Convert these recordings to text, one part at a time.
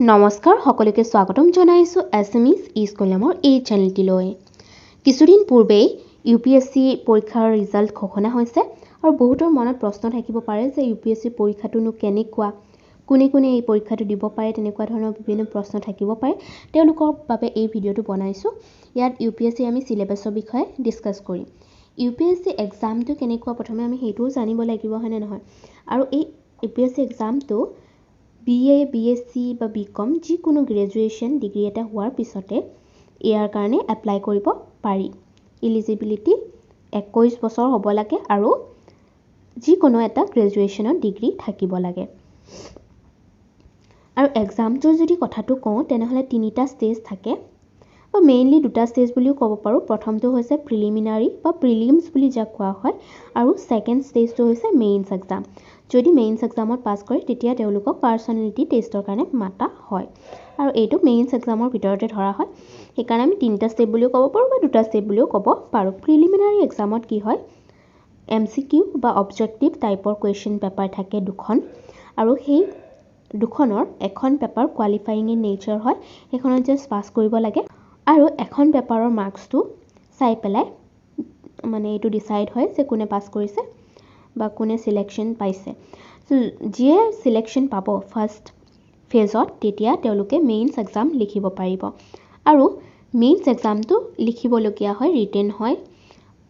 নমস্কাৰ সকলোকে স্বাগতম জনাইছো এছএমইজ স্কুল নামৰ এই চেনেলটিলৈ। কিছুদিন পূৰ্বেই ইউপিএসসি পৰীক্ষাৰ ৰিজাল্ট ঘোষণা হৈছে আৰু বহুতৰ মনত প্ৰশ্ন থাকিব পাৰে যে ইউপিএসসি পৰীক্ষাটোনো কেনেকুৱা, কোনে কোনে এই পৰীক্ষাটো দিব পাৰে, তেনেকুৱা ধৰণৰ বিভিন্ন প্ৰশ্ন থাকিব পাৰে। তেওঁলোকৰ বাবে এই ভিডিঅ'টো বনাইছো। ইয়াত ইউপিএসসি আমি সিলেবাছৰ বিষয়ে ডিসকাস কৰিম। ইউপিএসসি এক্সামটো কেনেকুৱা প্ৰথমে আমি সেইটোও জানিব লাগিব, হয়নে নহয়? আৰু এই ইউপিএসসি এক্সামটো BA, BSc বা BCom যিকোনো গ্ৰেজুৱেশ্যন ডিগ্ৰী এটা হোৱাৰ পিছতে ইয়াৰ কাৰণে এপ্লাই কৰিব পাৰি। এলিজিবিলিটি 21 বছৰ হ'ব লাগে আৰু যিকোনো এটা গ্ৰেজুৱেশ্যনৰ ডিগ্ৰী থাকিব লাগে। আৰু এক্সামটোৰ যদি কথাটো কওঁ তেনেহ'লে তিনিটা ষ্টেজ থাকে, বা মেইনলি দুটা ষ্টেজ বুলিও ক'ব পাৰোঁ। প্ৰথমটো হৈছে প্ৰিলিমিনাৰী বা প্ৰিলিমছ বুলি যাক কোৱা হয়, আৰু ছেকেণ্ড ষ্টেজটো হৈছে মেইনছ এক্সাম। যদি মেইনছ এক্সামত পাছ কৰে তেতিয়া তেওঁলোকক পাৰ্চনেলিটি টেষ্টৰ কাৰণে মাতা হয়, আৰু এইটো মেইনছ এক্সামৰ ভিতৰতে ধৰা হয়। সেইকাৰণে আমি তিনিটা ষ্টেপ বুলিও ক'ব পাৰোঁ বা দুটা ষ্টেপ বুলিও ক'ব পাৰোঁ। প্ৰিলিমিনাৰী এক্সামত কি হয়, MCQ বা অবজেক্টিভ টাইপৰ কুৱেশ্যন পেপাৰ থাকে দুখন, আৰু সেই দুখনৰ এখন পেপাৰ কোৱালিফাইং ইন নেচাৰ হয়। সেইখনত জাষ্ট পাছ কৰিব লাগে, আৰু এখন পেপাৰৰ মাৰ্কছটো চাই পেলাই মানে এইটো ডিচাইড হয় যে কোনে পাছ কৰিছে বা কোনে সিলেকশ্যন পাইছে। যিয়ে সিলেকশ্যন পাব ফাৰ্ষ্ট ফেজত তেতিয়া তেওঁলোকে মেইনছ এক্সাম লিখিব পাৰিব, আৰু মেইনছ এক্সামটো লিখিবলগীয়া হয়, ৰিটেন হয়,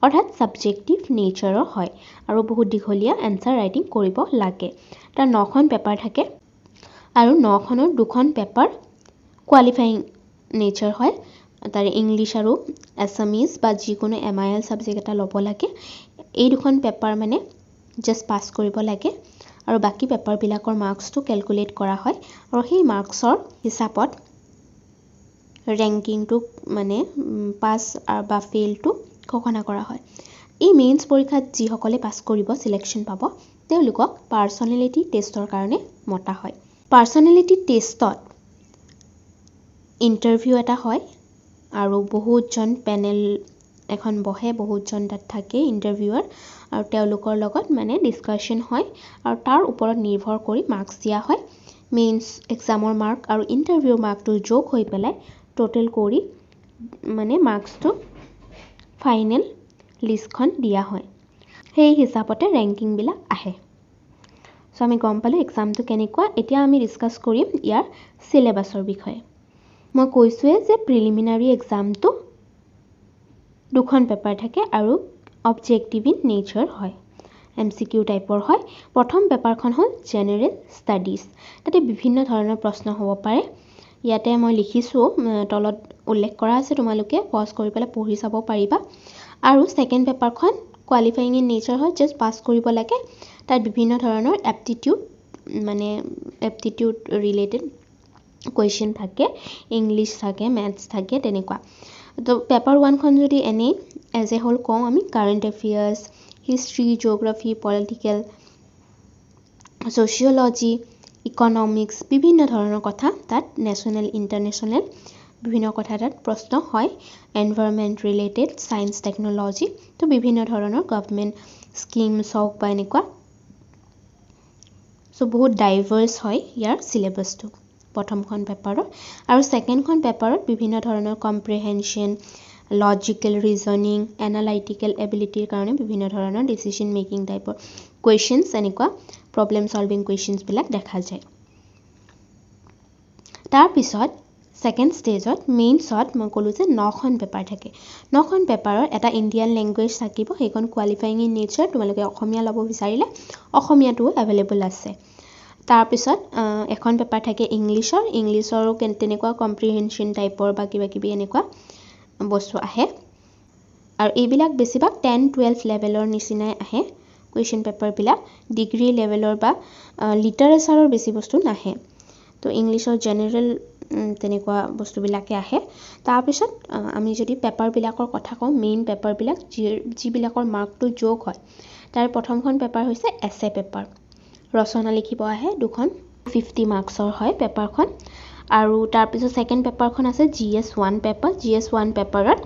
অৰ্থাৎ ছাবজেক্টিভ নেচাৰৰ হয়, আৰু বহুত দীঘলীয়া এনচাৰ ৰাইটিং কৰিব লাগে। তাৰ 9খন পেপাৰ থাকে, আৰু 9খনৰ 2খন পেপাৰ কোৱালিফাইং নেচাৰ হয়। তাৰ ইংলিছ আৰু এছামিজ বা যিকোনো MIL ছাবজেক্ট এটা ল'ব লাগে। এই দুখন পেপাৰ মানে জাষ্ট পাছ কৰিব লাগে, আৰু বাকী পেপাৰবিলাকৰ মাৰ্কছটো কেলকুলেট কৰা হয়, আৰু সেই মাৰ্কছৰ হিচাপত ৰেংকিংটো মানে পাছ বা ফেইলটো ঘোষণা কৰা হয়। এই মেইনছ পৰীক্ষাত যিসকলে পাছ কৰিব, সিলেকশ্যন পাব, তেওঁলোকক পাৰ্চনেলিটি টেষ্টৰ কাৰণে মতা হয়। পাৰ্চনেলিটি টেষ্টত ইণ্টাৰভিউ এটা হয়, আৰু বহুতজন পেনেল এখন বহে, বহুতজন তাত থাকে ইণ্টাৰভিউৱাৰ, আৰু তেওঁলোকৰ লগত মানে ডিছকাশ্যন হয়, আৰু তাৰ ওপৰত নিৰ্ভৰ কৰি মাৰ্কছ দিয়া হয়। মেইনছ এক্সামৰ মাৰ্ক আৰু ইণ্টাৰভিউৰ মাৰ্কটো যোগ হৈ পেলাই টোটেল কৰি মানে মাৰ্কছটো ফাইনেল লিষ্টখন দিয়া হয়। সেই হিচাপতে ৰেংকিংবিলাক আহে। চ' আমি গম পালোঁ এক্সামটো কেনেকুৱা। এতিয়া আমি ডিছকাছ কৰিম ইয়াৰ চিলেবাছৰ বিষয়ে। মই কৈছোঁৱে যে প্ৰিলিমিনাৰী এক্সামটো দুখন পেপাৰ থাকে আৰু অবজেক্টিভ ইন নেচাৰ হয়, MCQ টাইপৰ হয়। প্ৰথম পেপাৰখন হ'ল জেনেৰেল ষ্টাডিজ। তাতে বিভিন্ন ধৰণৰ প্ৰশ্ন হ'ব পাৰে। ইয়াতে মই লিখিছোঁ, তলত উল্লেখ কৰা আছে, তোমালোকে পজ কৰি পেলাই পঢ়ি চাব পাৰিবা। আৰু ছেকেণ্ড পেপাৰখন কোৱালিফাইং ইন নেচাৰ হয়, জাষ্ট পাছ কৰিব লাগে। তাত বিভিন্ন ধৰণৰ এপ্টিটিউড ৰিলেটেড কুৱেশ্যন থাকে, ইংলিছ থাকে, মেথছ থাকে, তেনেকুৱা। তো পেপাৰ 1খন যদি এনেই এজ এ হোল কওঁ আমি, current affairs, history, geography, political, sociology, economics, বিভিন্ন ধৰণৰ কথা তাত, নেশ্যনেল ইণ্টাৰনেশ্যনেল বিভিন্ন কথা তাত প্ৰশ্ন হয়। এনভাইৰনমেণ্ট ৰিলেটেড, ছায়েন্স টেকন'লজি, তো বিভিন্ন ধৰণৰ গভৰ্ণমেণ্ট স্কিমছ হওক বা এনেকুৱা। চ' বহুত ডাইভাৰ্ছ হয় ইয়াৰ চিলেবাছটো প্ৰথমখন পেপাৰৰ। আৰু ছেকেণ্ডখন পেপাৰত বিভিন্ন ধৰণৰ কম্প্ৰিহেনশ্যন, লজিকেল ৰিজনিং, এনালাইটিকেল এবিলিটিৰ কাৰণে বিভিন্ন ধৰণৰ ডিচিশ্যন মেকিং টাইপৰ কুৱেশ্যনছ, এনেকুৱা প্ৰব্লেম চলভিং কুৱেশ্যনছবিলাক দেখা যায়। তাৰপিছত ছেকেণ্ড ষ্টেজত মেইনছত মই ক'লোঁ যে 9খন পেপাৰ থাকে। 9খন পেপাৰৰ এটা ইণ্ডিয়ান লেংগুৱেজ থাকিব, সেইখন কোৱালিফাইং ইন নেচাৰ। তোমালোকে অসমীয়া ল'ব বিচাৰিলে অসমীয়াটোও এভেইলেবল আছে। তাৰপিছত এখন পেপাৰ থাকে ইংলিছৰো তেনেকুৱা কম্প্ৰিহেনশ্যন টাইপৰ বা কিবাকিবি এনেকুৱা বস্তু আহে। আৰু এইবিলাক বেছিভাগ 10-12 লেভেলৰ নিচিনাই আহে কুৱেশ্যন পেপাৰবিলাক। ডিগ্ৰী লেভেলৰ বা লিটাৰেচাৰৰ বেছি বস্তু নাহে। তো ইংলিছৰ জেনেৰেল তেনেকুৱা বস্তুবিলাকে আহে। তাৰপিছত আমি যদি পেপাৰবিলাকৰ কথা কওঁ, মেইন পেপাৰবিলাক যিবিলাকৰ মাৰ্কটো যোগ হয়, তাৰ প্ৰথমখন পেপাৰ হৈছে এছে পেপাৰ। ৰচনা লিখিব আহে, 2খন 50 মাৰ্কছৰ হয় পেপাৰখন। আৰু তাৰপিছত ছেকেণ্ড পেপাৰখন আছে GS1 পেপাৰ। GS1 পেপাৰত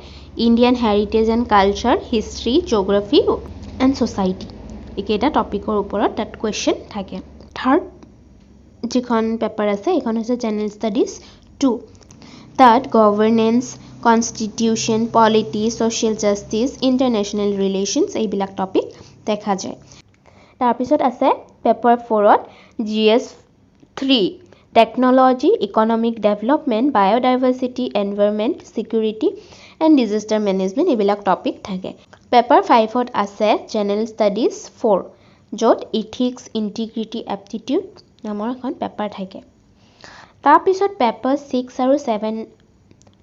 Indian heritage and culture, history, geography and society, এইকেইটা টপিকৰ ওপৰত তাত কুৱেশ্যন থাকে। থাৰ্ড যিখন পেপাৰ আছে এইখন হৈছে জেনেৰেল ষ্টাডিজ 2 তাত governance constitution polity social justice international relations এইবিলাক টপিক দেখা যায় তাৰপিছত আছে পেপাৰ 4ত GS 3 technology economic development biodiversity environment security and disaster management এইবিলাক টপিক থাকে পেপাৰ 5ত আছে জেনেৰেল ষ্টাডিজ 4 য'ত ইথিক্স ইণ্টিগ্ৰিটি এপ্টিটিউড নামৰ এখন পেপাৰ থাকে তাৰপিছত পেপাৰ 6 আৰু 7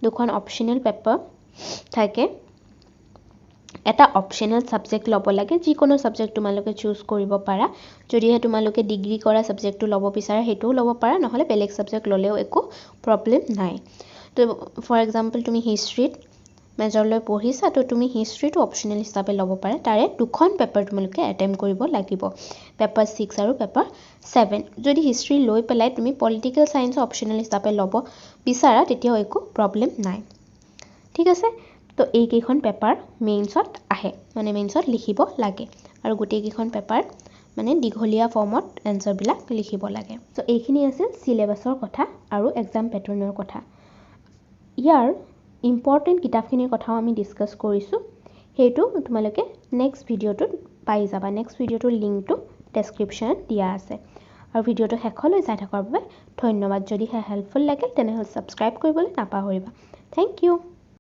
দুখন অপচনেল পেপাৰ থাকে এটা অপচনেল সাবজেক্ট ল'ব লাগে যিকোনো সাবজেক্ট তোমালোকে চুজ কৰিব পাৰা যদিহে তোমালোকে ডিগ্ৰী কৰা সাবজেক্টটো ল'ব বিচাৰা হেতুও ল'ব পাৰা নহলে বেলেগ সাবজেক্ট ল'লেও একো প্ৰবলেম নাই তো ফৰ এক্সাম্পল তুমি হিষ্ট্ৰীত মেজৰ লৈ পঢ়িছা তো তুমি হিষ্ট্ৰীটো অপচনেল হিচাপে ল'ব পাৰা তাৰে দুখন পেপাৰ তোমালোকে এটেম্প কৰিব লাগিব পেপাৰ 6 আৰু পেপাৰ 7 যদি হিষ্ট্ৰী লৈ পেলাই তুমি পলিটিক্যাল সায়েন্স অপচনেল হিচাপে ল'ব বিচাৰা তেতিয়াও একো প্ৰবলেম নাই ঠিক আছে তো এই কেইখন পেপাৰ মেইনছত আহে মানে মেইনছত লিখিব লাগে আৰু গোটেই কেইখন পেপাৰ মানে দীঘলীয়া ফৰ্মত এনসাৰ বিলাক লিখিব লাগে তো এইখিনি আছিল সিলেবাসৰ কথা আৰু এক্সাম প্যাটাৰ্নৰ কথা ইয়াৰ ইম্পৰ্টেন্ট কিতাপখিনিৰ কথাও আমি ডিসকাস কৰিছো হেতু তোমালোকে নেক্সট ভিডিওটোত পাই যাবা নেক্সট ভিডিওটোৰ লিংকটো ডেসক্ৰিপচনত দিয়া আছে আৰু ভিডিওটো শেষলৈ চাই থকাৰ বাবে ধন্যবাদ যদি হেল্পফুল লাগিল তেনেহলে সাবস্ক্ৰাইব কৰিবলৈ নাপাহৰিবা থ্যাংক ইউ